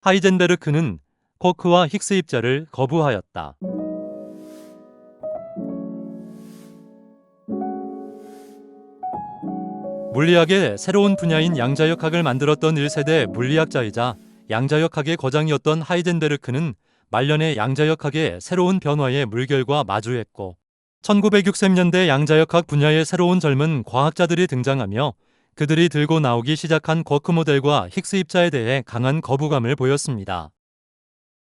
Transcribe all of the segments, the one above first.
하이젠베르크는 쿼크와 힉스 입자를 거부하였다. 물리학의 새로운 분야인 양자역학을 만들었던 1세대 물리학자이자 양자역학의 거장이었던 하이젠베르크는 말년에 양자역학의 새로운 변화의 물결과 마주했고 1960년대 양자역학 분야의 새로운 젊은 과학자들이 등장하며 그들이 들고 나오기 시작한 쿼크 모델과 힉스 입자에 대해 강한 거부감을 보였습니다.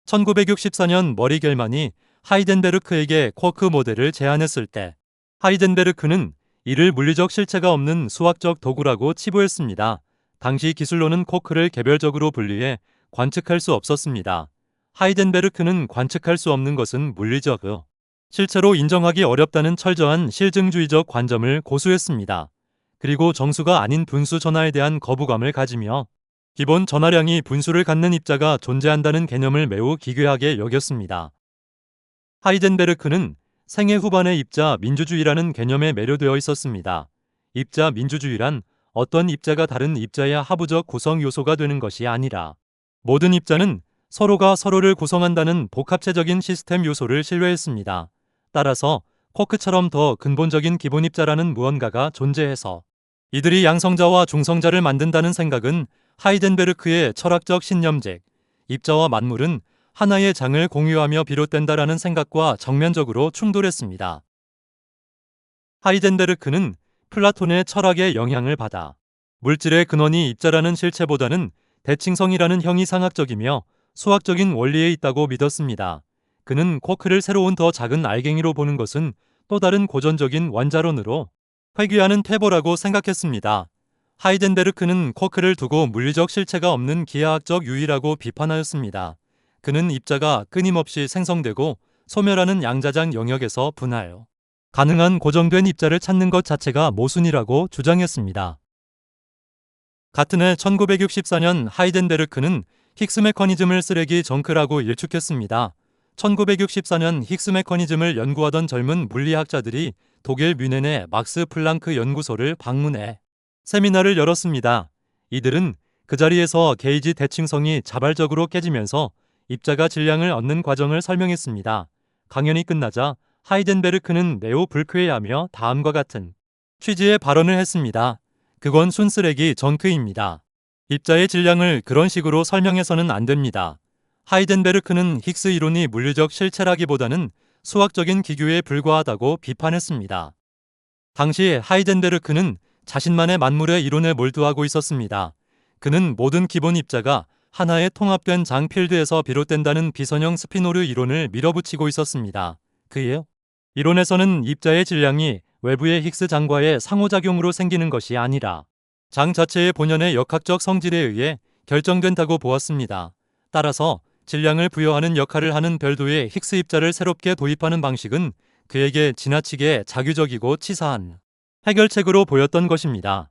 1964년 머리 겔만이 하이젠베르크에게 쿼크 모델을 제안했을 때 하이젠베르크는 이를 물리적 실체가 없는 수학적 도구라고 치부했습니다. 당시 기술로는 쿼크를 개별적으로 분리해 관측할 수 없었습니다. 하이젠베르크는 관측할 수 없는 것은 물리적 실체로 인정하기 어렵다는 철저한 실증주의적 관점을 고수했습니다. 그리고 정수가 아닌 분수 전하에 대한 거부감을 가지며 기본 전하량이 분수를 갖는 입자가 존재한다는 개념을 매우 기괴하게 여겼습니다. 하이젠베르크는 생애 후반의 입자 민주주의라는 개념에 매료되어 있었습니다. 입자 민주주의란 어떤 입자가 다른 입자의 하부적 구성 요소가 되는 것이 아니라 모든 입자는 서로가 서로를 구성한다는 복합체적인 시스템 요소를 신뢰했습니다. 따라서 쿼크처럼 더 근본적인 기본 입자라는 무언가가 존재해서 이들이 양성자와 중성자를 만든다는 생각은 하이젠베르크의 철학적 신념직, 입자와 만물은 하나의 장을 공유하며 비롯된다라는 생각과 정면적으로 충돌했습니다. 하이젠베르크는 플라톤의 철학의 영향을 받아 물질의 근원이 입자라는 실체보다는 대칭성이라는 형이 상학적이며 수학적인 원리에 있다고 믿었습니다. 그는 쿼크를 새로운 더 작은 알갱이로 보는 것은 또 다른 고전적인 원자론으로 회귀하는 퇴보라고 생각했습니다. 하이젠베르크는 쿼크를 두고 물리적 실체가 없는 기하학적 유의라고 비판하였습니다. 그는 입자가 끊임없이 생성되고 소멸하는 양자장 영역에서 분할 가능한 고정된 입자를 찾는 것 자체가 모순이라고 주장했습니다. 같은 해 1964년 하이젠베르크는 힉스 메커니즘을 쓰레기 정크라고 일축했습니다. 1964년 힉스 메커니즘을 연구하던 젊은 물리학자들이 독일 뮌헨의 막스 플랑크 연구소를 방문해 세미나를 열었습니다. 이들은 그 자리에서 게이지 대칭성이 자발적으로 깨지면서 입자가 질량을 얻는 과정을 설명했습니다. 강연이 끝나자 하이젠베르크는 매우 불쾌해하며 다음과 같은 취지의 발언을 했습니다. 그건 순쓰레기 정크입니다. 입자의 질량을 그런 식으로 설명해서는 안 됩니다. 하이젠베르크는 힉스 이론이 물리적 실체라기보다는 수학적인 기교에 불과하다고 비판했습니다. 당시 하이젠베르크는 자신만의 만물의 이론에 몰두하고 있었습니다. 그는 모든 기본 입자가 하나의 통합된 장 필드에서 비롯된다는 비선형 스피노르 이론을 밀어붙이고 있었습니다. 그의 이론에서는 입자의 질량이 외부의 힉스 장과의 상호작용으로 생기는 것이 아니라 장 자체의 본연의 역학적 성질에 의해 결정된다고 보았습니다. 따라서 질량을 부여하는 역할을 하는 별도의 힉스 입자를 새롭게 도입하는 방식은 그에게 지나치게 자규적이고 치사한 해결책으로 보였던 것입니다.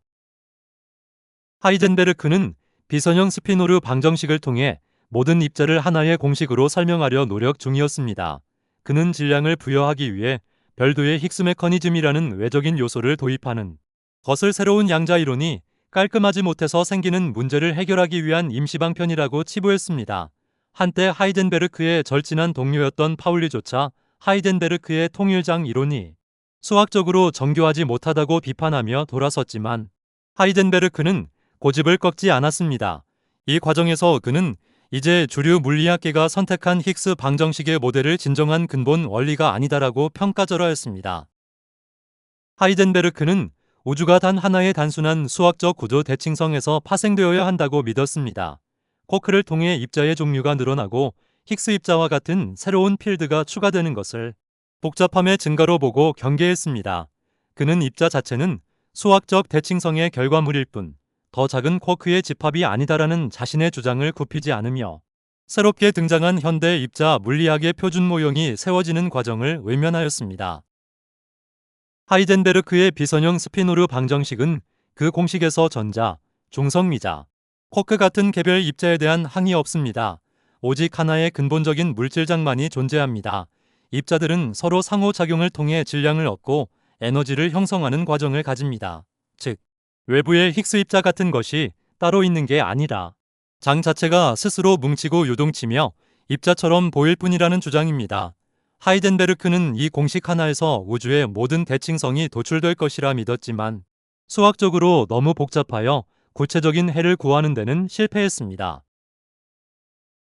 하이젠베르크는 비선형 스피노르 방정식을 통해 모든 입자를 하나의 공식으로 설명하려 노력 중이었습니다. 그는 질량을 부여하기 위해 별도의 힉스 메커니즘이라는 외적인 요소를 도입하는 것을 새로운 양자 이론이 깔끔하지 못해서 생기는 문제를 해결하기 위한 임시방편이라고 치부했습니다. 한때 하이젠베르크의 절친한 동료였던 파울리조차 하이젠베르크의 통일장 이론이 수학적으로 정교하지 못하다고 비판하며 돌아섰지만 하이젠베르크는 고집을 꺾지 않았습니다. 이 과정에서 그는 이제 주류 물리학계가 선택한 힉스 방정식의 모델을 진정한 근본 원리가 아니다라고 평가절하했습니다. 하이젠베르크는 우주가 단 하나의 단순한 수학적 구조 대칭성에서 파생되어야 한다고 믿었습니다. 쿼크를 통해 입자의 종류가 늘어나고 힉스 입자와 같은 새로운 필드가 추가되는 것을 복잡함의 증가로 보고 경계했습니다. 그는 입자 자체는 수학적 대칭성의 결과물일 뿐 더 작은 쿼크의 집합이 아니다라는 자신의 주장을 굽히지 않으며 새롭게 등장한 현대 입자 물리학의 표준 모형이 세워지는 과정을 외면하였습니다. 하이젠베르크의 비선형 스피노르 방정식은 그 공식에서 전자, 중성미자, 쿼크 같은 개별 입자에 대한 항이 없습니다. 오직 하나의 근본적인 물질장만이 존재합니다. 입자들은 서로 상호작용을 통해 질량을 얻고 에너지를 형성하는 과정을 가집니다. 즉, 외부의 힉스 입자 같은 것이 따로 있는 게 아니라 장 자체가 스스로 뭉치고 요동치며 입자처럼 보일 뿐이라는 주장입니다. 하이덴베르크는 이 공식 하나에서 우주의 모든 대칭성이 도출될 것이라 믿었지만 수학적으로 너무 복잡하여 구체적인 해를 구하는 데는 실패했습니다.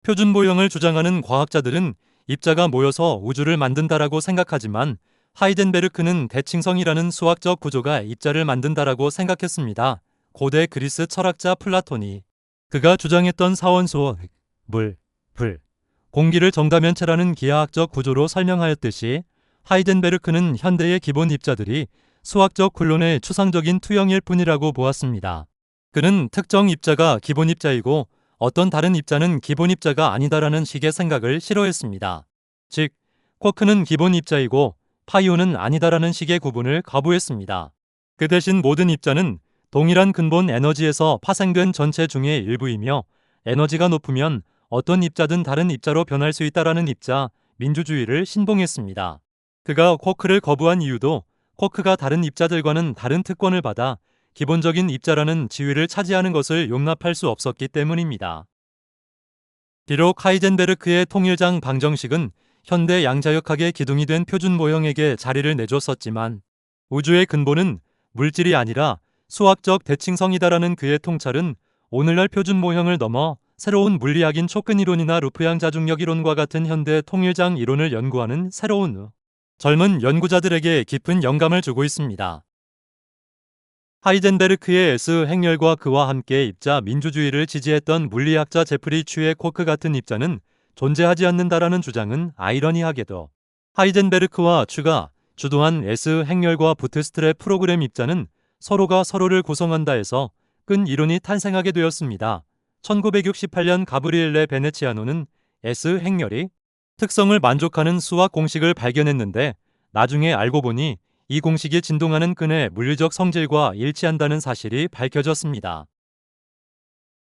표준모형을 주장하는 과학자들은 입자가 모여서 우주를 만든다라고 생각하지만 하이덴베르크는 대칭성이라는 수학적 구조가 입자를 만든다라고 생각했습니다. 고대 그리스 철학자 플라톤이 그가 주장했던 사원소, 물, 불, 공기를 정다면체라는 기하학적 구조로 설명하였듯이 하이덴베르크는 현대의 기본 입자들이 수학적 굴론의 추상적인 투영일 뿐이라고 보았습니다. 그는 특정 입자가 기본 입자이고 어떤 다른 입자는 기본 입자가 아니다라는 식의 생각을 싫어했습니다. 즉, 쿼크는 기본 입자이고 파이온은 아니다라는 식의 구분을 거부했습니다. 그 대신 모든 입자는 동일한 근본 에너지에서 파생된 전체 중의 일부이며 에너지가 높으면 어떤 입자든 다른 입자로 변할 수 있다라는 입자 민주주의를 신봉했습니다. 그가 쿼크를 거부한 이유도 쿼크가 다른 입자들과는 다른 특권을 받아 기본적인 입자라는 지위를 차지하는 것을 용납할 수 없었기 때문입니다. 비록 하이덴베르크의 통일장 방정식은 현대 양자역학의 기둥이 된 표준 모형에게 자리를 내줬었지만 우주의 근본은 물질이 아니라 수학적 대칭성이다라는 그의 통찰은 오늘날 표준 모형을 넘어 새로운 물리학인 촉근 이론이나 루프양 자중력 이론과 같은 현대 통일장 이론을 연구하는 새로운 젊은 연구자들에게 깊은 영감을 주고 있습니다. 하이덴베르크의 S 행렬과 그와 함께 입자 민주주의를 지지했던 물리학자 제프리 취의 쿼크 같은 입자는 존재하지 않는다라는 주장은 아이러니하게도 하이덴베르크와 취가 주도한 S 행렬과 부트스트랩 프로그램 입자는 서로가 서로를 구성한다 해서 끈 이론이 탄생하게 되었습니다. 1968년 가브리엘레 베네치아노는 S 행렬이 특성을 만족하는 수학 공식을 발견했는데 나중에 알고 보니 이 공식이 진동하는 끈의 물리적 성질과 일치한다는 사실이 밝혀졌습니다.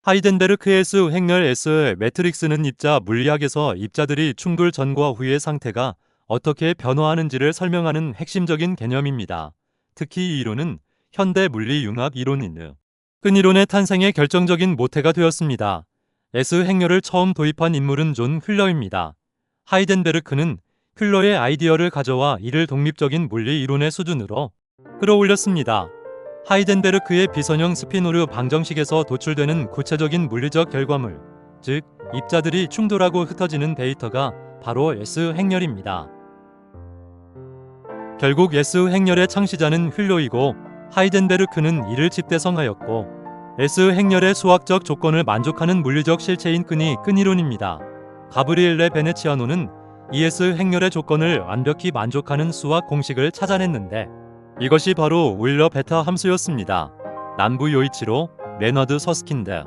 하이덴베르크의 S 행렬 S의 매트릭스는 입자 물리학에서 입자들이 충돌 전과 후의 상태가 어떻게 변화하는지를 설명하는 핵심적인 개념입니다. 특히 이 이론은 현대 물리융합 이론인 끈 이론의 탄생에 결정적인 모태가 되었습니다. S 행렬을 처음 도입한 인물은 존 휠러입니다. 하이덴베르크는 휠러의 아이디어를 가져와 이를 독립적인 물리 이론의 수준으로 끌어올렸습니다. 하이덴베르크의 비선형 스피노르 방정식에서 도출되는 구체적인 물리적 결과물, 즉 입자들이 충돌하고 흩어지는 데이터가 바로 S 행렬입니다. 결국 S 행렬의 창시자는 휠러이고 하이덴베르크는 이를 집대성하였고 S 행렬의 수학적 조건을 만족하는 물리적 실체인 끈이 끈 이론입니다. 가브리엘레 베네치아노는 ES 행렬의 조건을 완벽히 만족하는 수학 공식을 찾아냈는데 이것이 바로 오일러 베타 함수였습니다. 남부 요이치로, 레너드 서스킨드,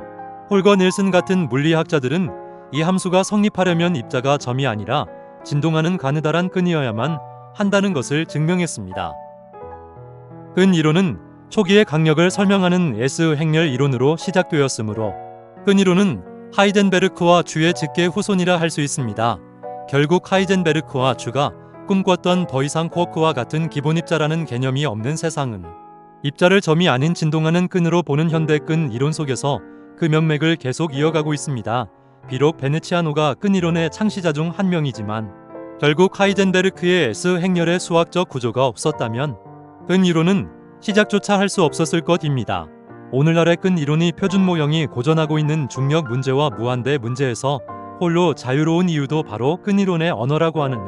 홀거 닐슨 같은 물리학자들은 이 함수가 성립하려면 입자가 점이 아니라 진동하는 가느다란 끈이어야만 한다는 것을 증명했습니다. 끈 이론은 초기의 강력을 설명하는 S 행렬 이론으로 시작되었으므로 끈 이론은 하이덴베르크와 취의 직계 후손이라 할 수 있습니다. 결국 하이덴베르크와 취가 꿈꿨던 더 이상 쿼크와 같은 기본 입자라는 개념이 없는 세상은 입자를 점이 아닌 진동하는 끈으로 보는 현대 끈 이론 속에서 그 명맥을 계속 이어가고 있습니다. 비록 베네치아노가 끈 이론의 창시자 중 한 명이지만 결국 하이덴베르크의 S 행렬의 수학적 구조가 없었다면 끈 이론은 시작조차 할 수 없었을 것입니다. 오늘날의 끈 이론이 표준 모형이 고전하고 있는 중력 문제와 무한대 문제에서 홀로 자유로운 이유도 바로 끈 이론의 언어라고 하는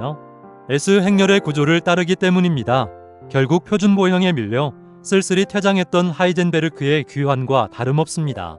S 행렬의 구조를 따르기 때문입니다. 결국 표준 모형에 밀려 쓸쓸히 퇴장했던 하이덴베르크의 귀환과 다름없습니다.